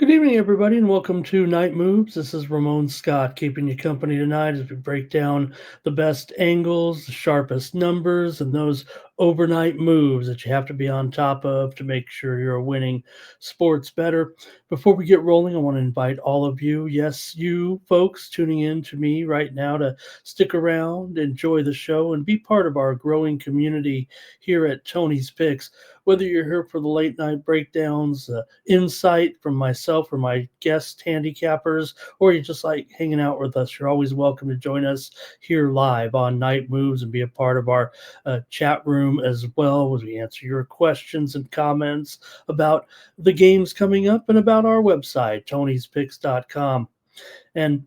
Good evening, everybody, and welcome to Night Moves. This is Ramon Scott keeping you company tonight as we break down the best angles, the sharpest numbers, and those overnight moves that you have to be on top of to make sure you're winning sports better. Before we get rolling, I want to invite all of you, yes, you folks tuning in to me right now, to stick around, enjoy the show, and be part of our growing community here at Tony's Picks. Whether you're here for the late night breakdowns, insight from myself or my guest handicappers, or you just like hanging out with us, you're always welcome to join us here live on Night Moves and be a part of our chat room as well as we answer your questions and comments about the games coming up and about our website, tonyspicks.com. And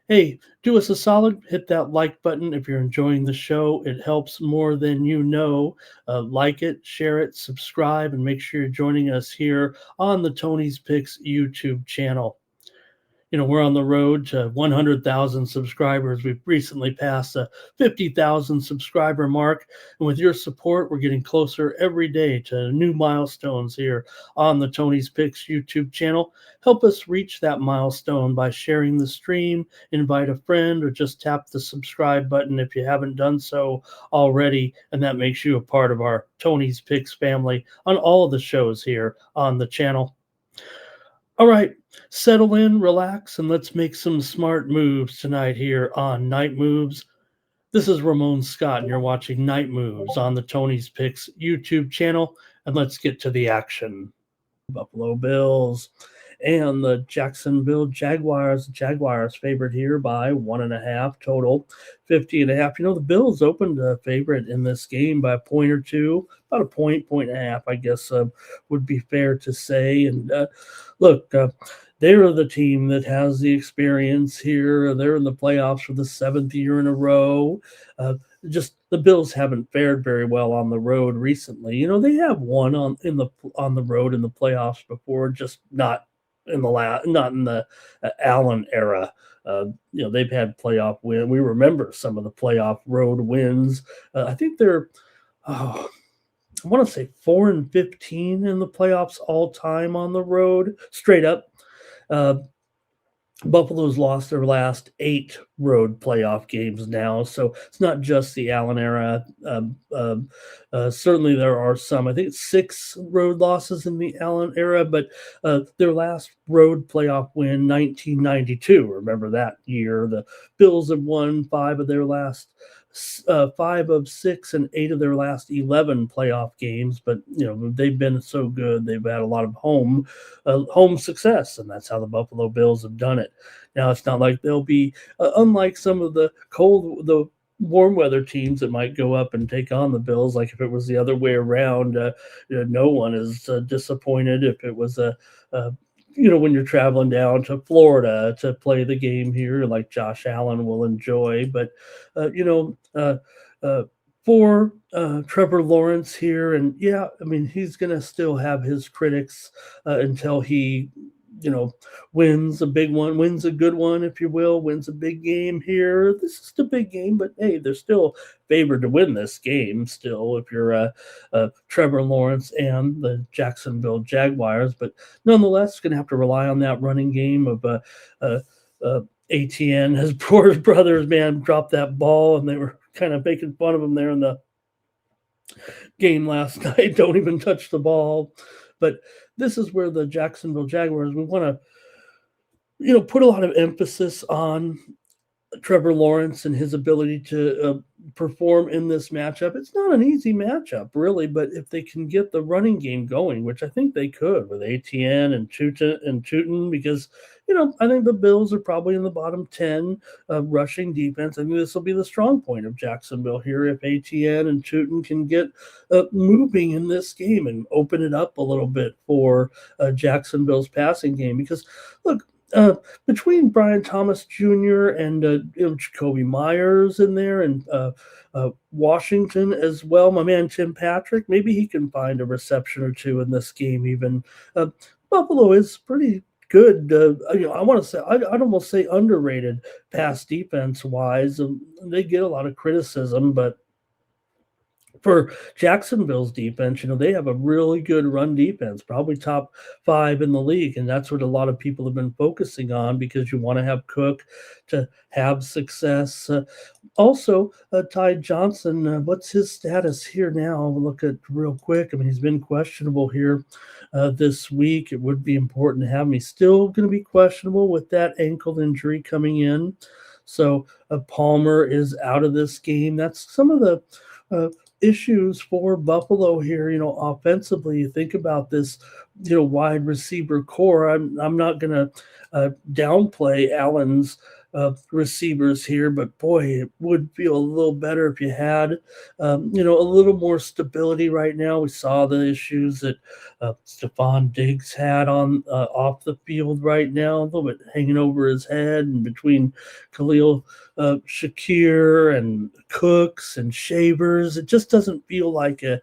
hey, do us a solid, hit that like button if you're enjoying the show. It helps more than you know. Like it, share it, subscribe, and make sure you're joining us here on the Tony's Picks YouTube channel. We're on the road to 100,000 subscribers. We've recently passed a 50,000 subscriber mark. And with your support, we're getting closer every day to new milestones here on the Tony's Picks YouTube channel. Help us reach that milestone by sharing the stream, invite a friend, or just tap the subscribe button if you haven't done so already. And that makes you a part of our Tony's Picks family on all of the shows here on the channel. All right, settle in, relax, and let's make some smart moves tonight here on Night Moves. This is Ramon Scott, and you're watching Night Moves on the Tony's Picks YouTube channel. And let's get to the action. Buffalo Bills and the Jacksonville Jaguars. The Jaguars favored here by 1.5, total 50.5. The Bills opened a favorite in this game by a point or two, about a point and a half, I guess would be fair to say. And look, they're the team that has the experience here. They're in the playoffs for the seventh year in a row. Just the Bills haven't fared very well on the road recently. They have won on the road in the playoffs before, just not in the Allen era. They've had playoff win. We remember some of the playoff road wins. I think they're, I want to say 4-15 in the playoffs all time on the road, straight up. Buffalo's lost their last 8 road playoff games now, so it's not just the Allen era. Certainly there are some. I think it's 6 road losses in the Allen era, but their last road playoff win, 1992. Remember that year? The Bills have won 5 of their last 5 of 6 and 8 of their last 11 playoff games, but they've been so good. They've had a lot of home success, and that's how the Buffalo Bills have done it. Now it's not like they'll be unlike some of the warm weather teams that might go up and take on the Bills. Like if it was the other way around, no one is disappointed. If it was when you're traveling down to Florida to play the game here, like Josh Allen will enjoy. But, for Trevor Lawrence here, and yeah, I mean, he's going to still have his critics until he, wins a big one, wins a good one, if you will, wins a big game here. This is the big game, but hey, they're still favored to win this game still if you're Trevor Lawrence and the Jacksonville Jaguars. But nonetheless, going to have to rely on that running game of ATN. His poor brothers, man, dropped that ball, and they were kind of making fun of him there in the game last night. Don't even touch the ball. But this is where the Jacksonville Jaguars, we want to, put a lot of emphasis on Trevor Lawrence and his ability to perform in this matchup. It's not an easy matchup, really, but if they can get the running game going, which I think they could with ATN and Tootin, because, I think the Bills are probably in the bottom 10 rushing defense. I think this will be the strong point of Jacksonville here if ATN and Tootin can get moving in this game and open it up a little bit for Jacksonville's passing game. Because, look, between Brian Thomas Jr. and Jacoby Myers in there and Washington as well, my man Tim Patrick, maybe he can find a reception or two in this game even. Buffalo is pretty good. I want to say, I'd almost say underrated pass defense-wise. They get a lot of criticism, but For Jacksonville's defense, they have a really good run defense, probably top 5 in the league, and that's what a lot of people have been focusing on because you wanna have Cook to have success. Also, Ty Johnson, what's his status here now? We'll look at real quick. I mean, he's been questionable here this week. It would be important to have him. He's still going to be questionable with that ankle injury coming in. So Palmer is out of this game. That's some of the uh, issues for Buffalo here. Offensively, you think about this, wide receiver core. I'm not going to downplay Allen's receivers here, but boy, it would feel a little better if you had, a little more stability right now. We saw the issues that Stephon Diggs had on off the field right now, a little bit hanging over his head, and between Khalil Shakir and Cooks and Shavers, it just doesn't feel like a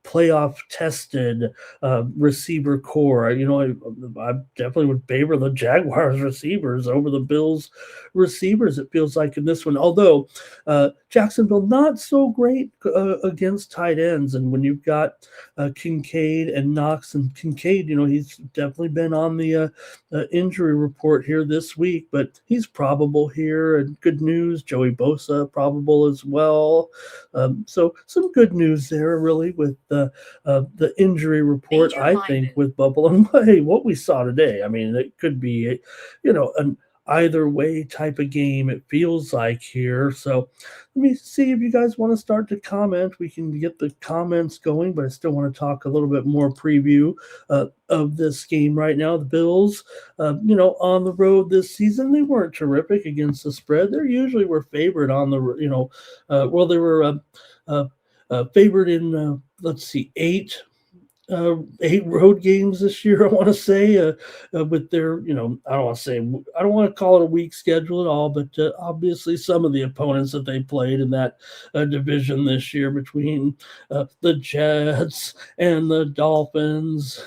playoff tested receiver core. I definitely would favor the Jaguars receivers over the Bills receivers. It feels like in this one, although Jacksonville not so great against tight ends, and when you've got Kincaid and Knox, and Kincaid, he's definitely been on the injury report here this week, but he's probable here. And good news, Joey Bosa probable as well. So some good news there, really, with the injury report. I think with Buffalo, and hey, what we saw today. I mean, it could be, an either way type of game. It feels like here. So let me see if you guys want to start to comment. We can get the comments going, but I still want to talk a little bit more preview of this game right now. The Bills, on the road this season, they weren't terrific against the spread. They usually were favored on the, they were favored in, let's see, eight road games this year. I want to say with their, I don't want to call it a weak schedule at all, but obviously some of the opponents that they played in that division this year between the Jets and the Dolphins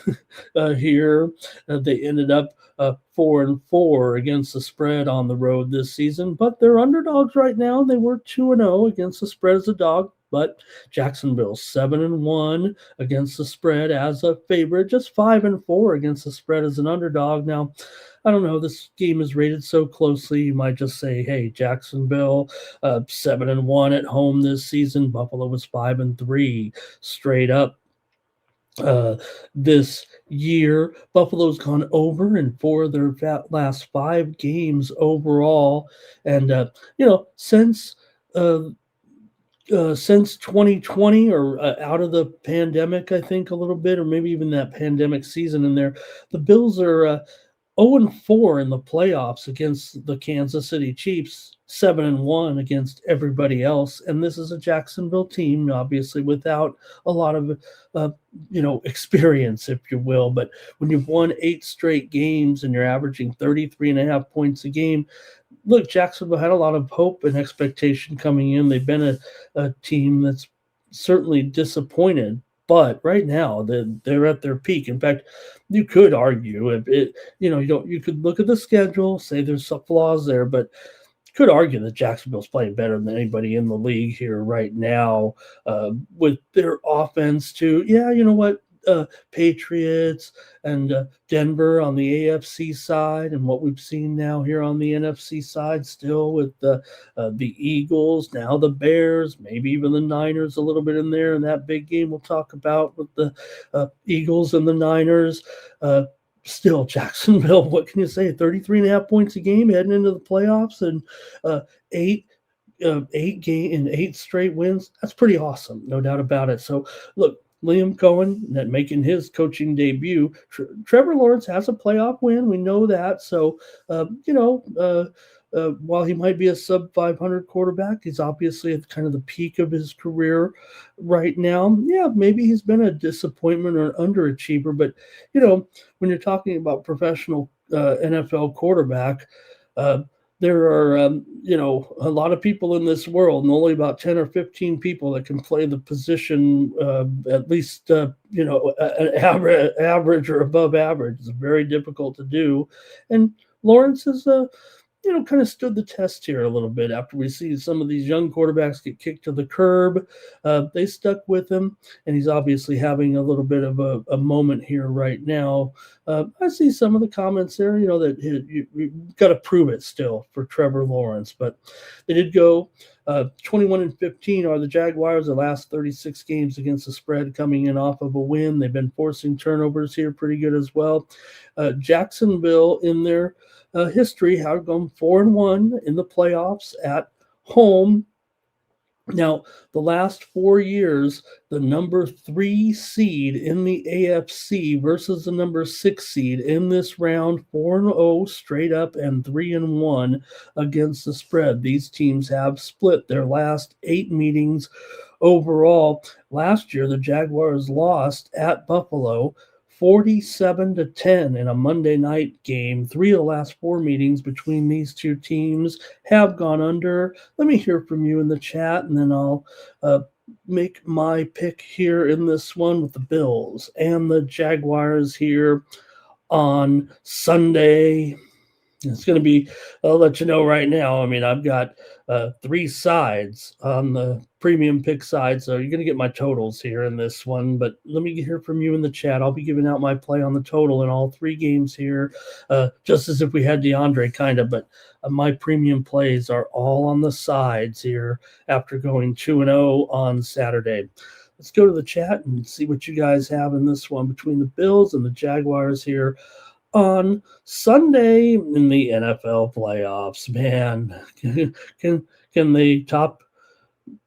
here, they ended up 4-4 against the spread on the road this season, but they're underdogs right now. They were 2-0 against the spread as a dog, but Jacksonville 7-1 against the spread as a favorite, just 5-4 against the spread as an underdog. Now, I don't know. This game is rated so closely. You might just say, "Hey, Jacksonville, 7-1 at home this season. Buffalo was 5-3 straight up this year. Buffalo's gone over in 4 of their last 5 games overall, and uh, since 2020 or out of the pandemic, I think a little bit, or maybe even that pandemic season in there, the Bills are 0-4 in the playoffs against the Kansas City Chiefs, 7-1 against everybody else. And this is a Jacksonville team, obviously, without a lot of, experience, if you will. But when you've won 8 straight games and you're averaging 33.5 points a game, look, Jacksonville had a lot of hope and expectation coming in. They've been a team that's certainly disappointed, but right now they're at their peak. In fact, you could argue if it, you could look at the schedule, say there's some flaws there, but could argue that Jacksonville's playing better than anybody in the league here right now with their offense too. Yeah, you know what? Patriots and Denver on the AFC side, and what we've seen now here on the NFC side, still with the Eagles, now the Bears, maybe even the Niners a little bit in there in that big game we'll talk about with the Eagles and the Niners. Still, Jacksonville, what can you say? 33.5 points a game heading into the playoffs, and eight 8 straight wins. That's pretty awesome, no doubt about it. So, look, Liam Cohen making his coaching debut. Trevor Lawrence has a playoff win. We know that. So, while he might be a sub 500 quarterback, he's obviously at kind of the peak of his career right now. Yeah, maybe he's been a disappointment or an underachiever, but when you're talking about professional NFL quarterback, there are a lot of people in this world, and only about 10 or 15 people that can play the position at least an average or above average. It's very difficult to do, and Lawrence is kind of stood the test here a little bit after we see some of these young quarterbacks get kicked to the curb. They stuck with him, and he's obviously having a little bit of a moment here right now. I see some of the comments there, that you've got to prove it still for Trevor Lawrence, but they did go 21-15 are the Jaguars. The last 36 games against the spread coming in off of a win. They've been forcing turnovers here pretty good as well. Jacksonville in their history have gone 4-1 in the playoffs at home. Now, the last 4 years, the number 3 seed in the AFC versus the number 6 seed in this round, 4-0 straight up and 3-1 against the spread. These teams have split their last 8 meetings overall. Last year, the Jaguars lost at Buffalo 47-10 in a Monday night game. 3 of the last 4 meetings between these two teams have gone under. Let me hear from you in the chat, and then I'll make my pick here in this one with the Bills and the Jaguars here on Sunday. It's going to be, I'll let you know right now. I mean, I've got 3 sides on the premium pick side, so you're going to get my totals here in this one. But let me hear from you in the chat. I'll be giving out my play on the total in all 3 games here, just as if we had DeAndre kind of. But my premium plays are all on the sides here after going 2-0 on Saturday. Let's go to the chat and see what you guys have in this one between the Bills and the Jaguars here on Sunday in the NFL playoffs. Man, can they top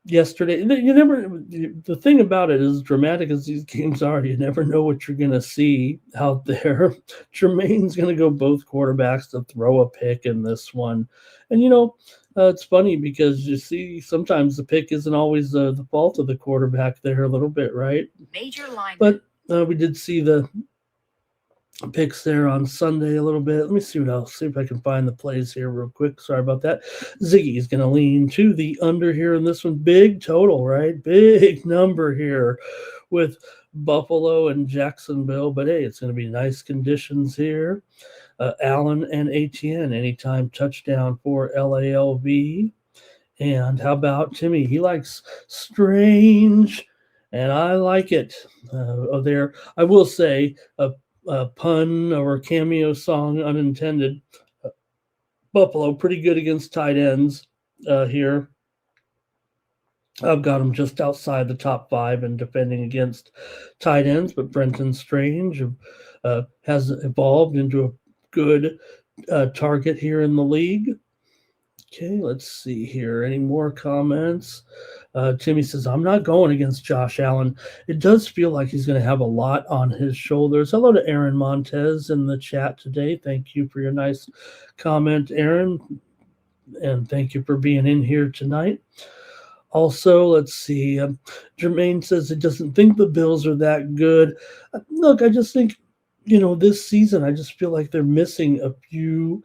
yesterday? You never. The thing about it, as dramatic as these games are, you never know what you're going to see out there. Jermaine's going to go both quarterbacks to throw a pick in this one, and it's funny because you see sometimes the pick isn't always the fault of the quarterback there a little bit, right? Major line, but we did see the picks there on Sunday a little bit. Let me see what else. See if I can find the plays here real quick. Sorry about that. Ziggy's going to lean to the under here in this one. Big total, right? Big number here with Buffalo and Jacksonville. But hey, it's going to be nice conditions here. Allen and Etienne, anytime touchdown for LALV. And how about Timmy? He likes strange, and I like it. There, I will say, a pun or a cameo song unintended. Buffalo pretty good against tight ends here. I've got them just outside the top 5 in defending against tight ends, but Brenton Strange has evolved into a good target here in the league. Okay, let's see here. Any more comments? Timmy says, I'm not going against Josh Allen. It does feel like he's going to have a lot on his shoulders. Hello to Aaron Montez in the chat today. Thank you for your nice comment, Aaron. And thank you for being in here tonight. Also, let's see. Jermaine says he doesn't think the Bills are that good. Look, I just think, this season, I just feel like they're missing a few,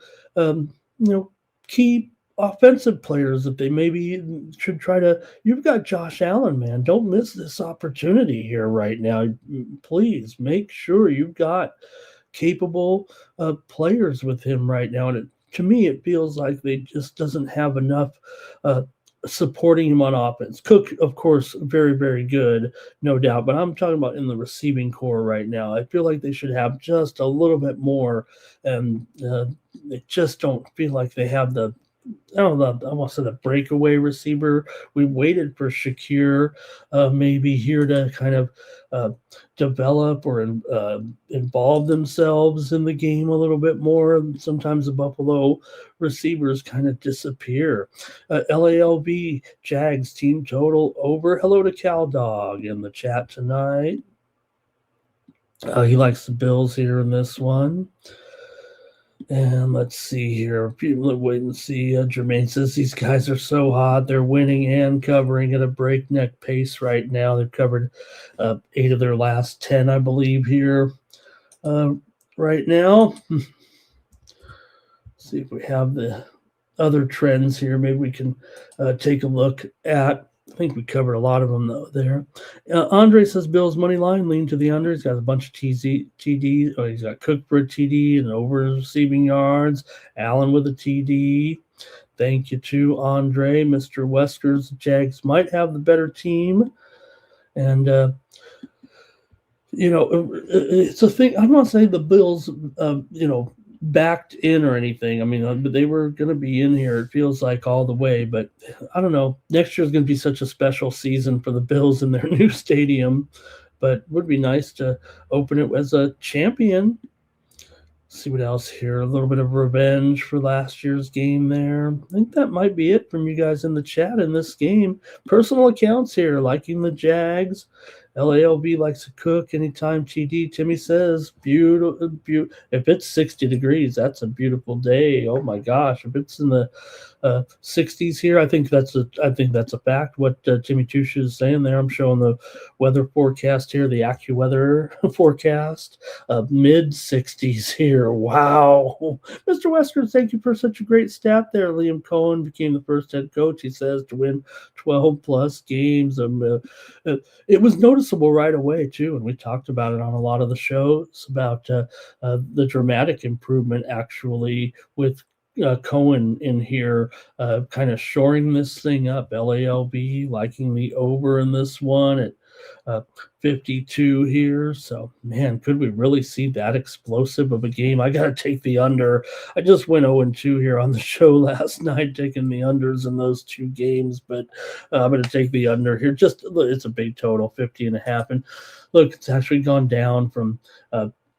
key offensive players that they maybe should try to. You've got Josh Allen, man. Don't miss this opportunity here right now. Please make sure you've got capable players with him right now. And to me, it feels like they just doesn't have enough supporting him on offense. Cook, of course, very, very good, no doubt. But I'm talking about in the receiving core right now. I feel like they should have just a little bit more, and they just don't feel like they have the. I don't know, I almost said a breakaway receiver. We waited for Shakir maybe here to kind of develop or involve themselves in the game a little bit more. Sometimes the Buffalo receivers kind of disappear. LALB Jags team total over. Hello to Cal Dog in the chat tonight. He likes the Bills here in this one. And let's see here. People are waiting to see. Jermaine says these guys are so hot. They're winning and covering at a breakneck pace right now. They've covered 8 of their last 10, I believe, here right now. See if we have the other trends here. Maybe we can take a look at think we covered a lot of them though there. Andre says Bills money line lean to the under. He's got a bunch of TD. Oh, he's got Cook for a TD and over receiving yards. Allen with a TD. Thank you to Andre, Mr. Wesker's Jags might have the better team, and it's a thing. I'm not saying the Bills, backed in or anything. I mean, they were going to be in here, it feels like, all the way. But I don't know. Next year is going to be such a special season for the Bills in their new stadium. But it would be nice to open it as a champion. See what else here. A little bit of revenge for last year's game there. I think that might be it from you guys in the chat in this game. Personal accounts here, liking the Jags. LALB likes to cook anytime TD. Timmy says, beautiful. If it's 60 degrees, that's a beautiful day. Oh my gosh. If it's in the 60s here, I think that's a fact. What Timmy Tusha is saying there. I'm showing the weather forecast here, the AccuWeather forecast. Mid 60s here. Wow. Mr. Wesker, thank you for such a great stat there. Liam Cohen became the first head coach, he says, to win 12 plus games. It was noticeable right away too, and we talked about it on a lot of the shows about the dramatic improvement actually with Cohen in here, kind of shoring this thing up. LALB liking the over in this one at 52 here. So, man, could we really see that explosive of a game? I got to take the under. I just went 0-2 here on the show last night, taking the unders in those two games, but I'm going to take the under here. It's a big total, 50.5. And look, it's actually gone down from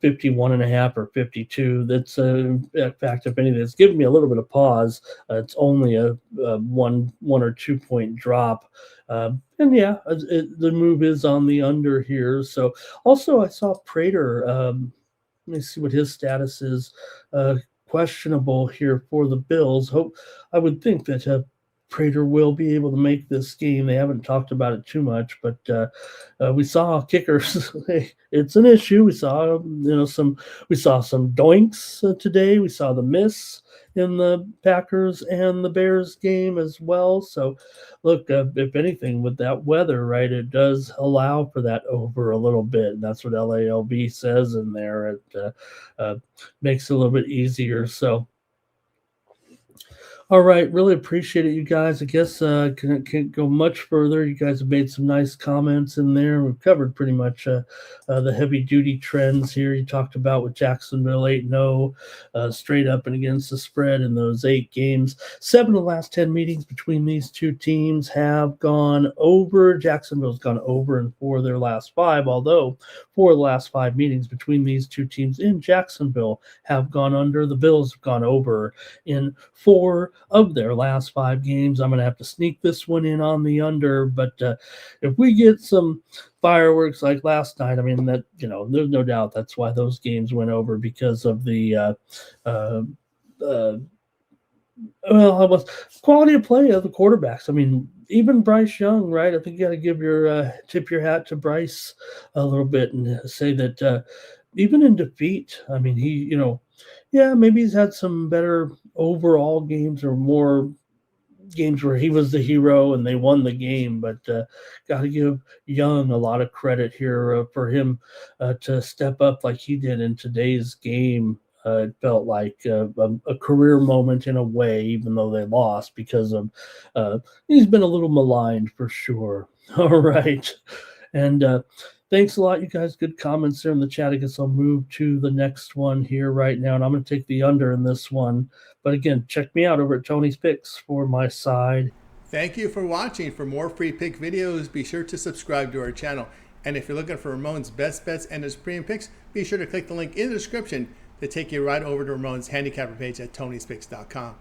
51.5 or 52. That's in fact, if anything, it's given me a little bit of pause. It's only a 1 or 2 point drop. And yeah, the move is on the under here. So also I saw Prater. Let me see what his status is. Questionable here for the Bills. I would think that Prater will be able to make this game. They haven't talked about it too much, but we saw kickers. It's an issue. We saw some doinks today. We saw the miss in the Packers and the Bears game as well. So look, if anything, with that weather, right, it does allow for that over a little bit. And that's what LALB says in there. It makes it a little bit easier. So all right, really appreciate it, you guys. I guess can't go much further. You guys have made some nice comments in there. We've covered pretty much the heavy-duty trends here. You talked about with Jacksonville 8-0, straight up and against the spread in those 8 games. 7 of the last 10 meetings between these two teams have gone over. Jacksonville's gone over in 4 of their last 5, although 4 of the last 5 meetings between these two teams in Jacksonville have gone under. The Bills have gone over in 4 of their last 5 games. I'm going to have to sneak this one in on the under, but if we get some fireworks like last night, I mean, that, there's no doubt that's why those games went over, because of the quality of play of the quarterbacks. I mean, even Bryce Young, right? I think you got to give tip your hat to Bryce a little bit and say that even in defeat, I mean, he, maybe he's had some better overall games or more games where he was the hero and they won the game, but got to give Young a lot of credit here for him to step up like he did in today's game. It felt like a career moment in a way, even though they lost, because of he's been a little maligned for sure. All right. And thanks a lot, you guys. Good comments there in the chat. I guess I'll move to the next one here right now, and I'm going to take the under in this one. But again, check me out over at Tony's Picks for my side. Thank you for watching. For more free pick videos, be sure to subscribe to our channel. And if you're looking for Ramon's best bets and his premium picks, be sure to click the link in the description to take you right over to Ramon's handicapper page at tonyspicks.com.